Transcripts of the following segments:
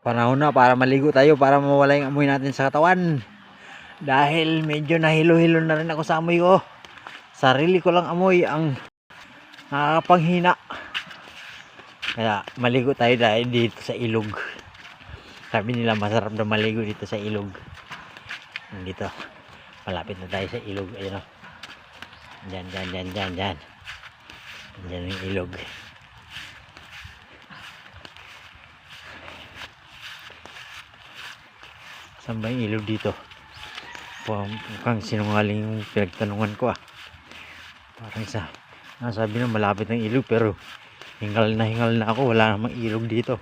Panahon na para maligo tayo para mawala yung amoy natin sa katawan. Dahil medyo nahilo-hilo na rin ako sa amoy ko. Sarili ko lang amoy ang nakakapanghina. Kaya maligo tayo dahil dito sa ilog. Sabi nila masarap na maligo dito sa ilog. Dito. Malapit na tayo sa ilog. Ayun o. Diyan. Diyan yung ilog. Saan ba yung ilog dito? Mukhang sinungaling yung pinagtanungan ko ah. Parang sabi na malapit ng ilog pero hingal na ako. Wala namang ilog dito.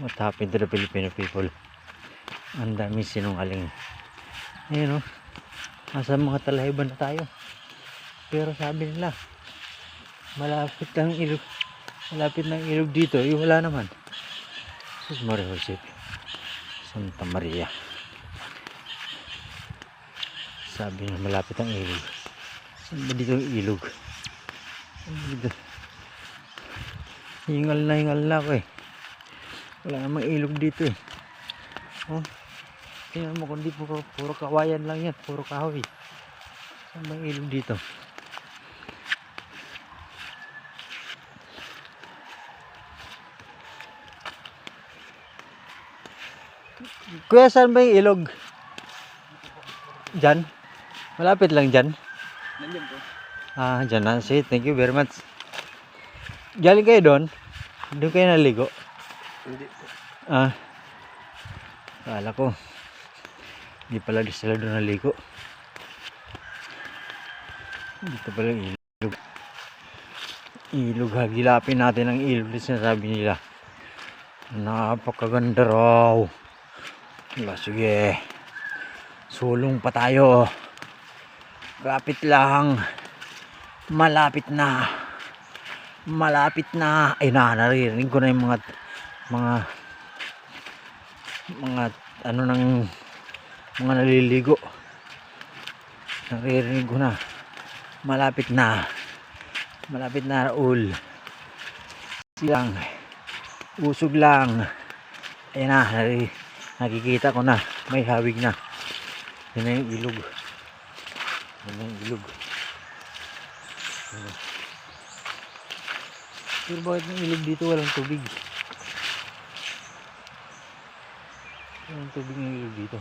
What happened to the Filipino people? Ang dami sinungaling. Ayun o. Nasa mga Talahibon na tayo. Pero sabi nila malapit ng ilog. Malapit ng ilog dito. Wala naman. Sus Maria Jose. Santa Maria. Sabi na malapit ang ilog. Saan ba dito ang ilog? Dito. Hingal na ako eh. Wala namang ilog dito eh. Oh. Tingnan mo kundi puro kawayan lang yan. Puro kahoy. Saan ba ang ilog dito? Kuya, saan ba yung ilog? Diyan? Malapit lang dyan? Nandiyan po. Ah, dyan na. Sige, thank you very much. Galing kayo doon? Doon kayo naligo? Hindi po. Ah. Kala ko. Hindi pala sila doon naligo. Dito pala yung ilog. Ilog, hagilapin natin ang ilog na sinasabi nila. Napakaganda raw. Wala, sige. Sulong pa tayo. Malapit lang. Malapit na. Ay naririnig ko na yung mga ano ng mga naliligo. Naririnig ko na. Malapit na Raul. Silang usog lang. Ayan na, nakikita ko na may hawig na. Yan na yung ilog. Pero bakit yung ilog dito walang tubig? Walang tubig ng ilog dito.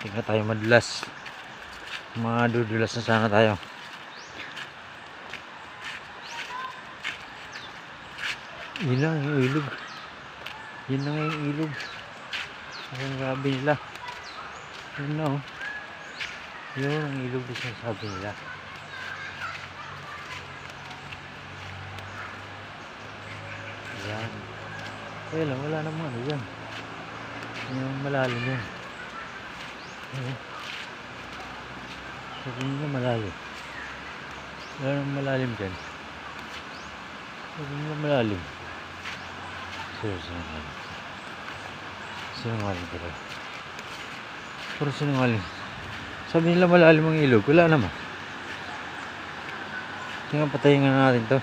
Teka tayo madulas. Madudulas na sana tayo. Yun lang yung ilog. Yun lang yung ilog. Ang grabe nila. Yun na oh. Yun ang ilog na sinasabi nila. Yan. Kaya lang wala namang ano yan. Yung malalim yan. Sabi nila malalim. Wala nang malalim dyan. Sabi nila malalim. Sinungaling ko rin. Puro sinungaling. Sabi nila malalim ang ilog. Wala naman. Tingnan patayin nga natin to.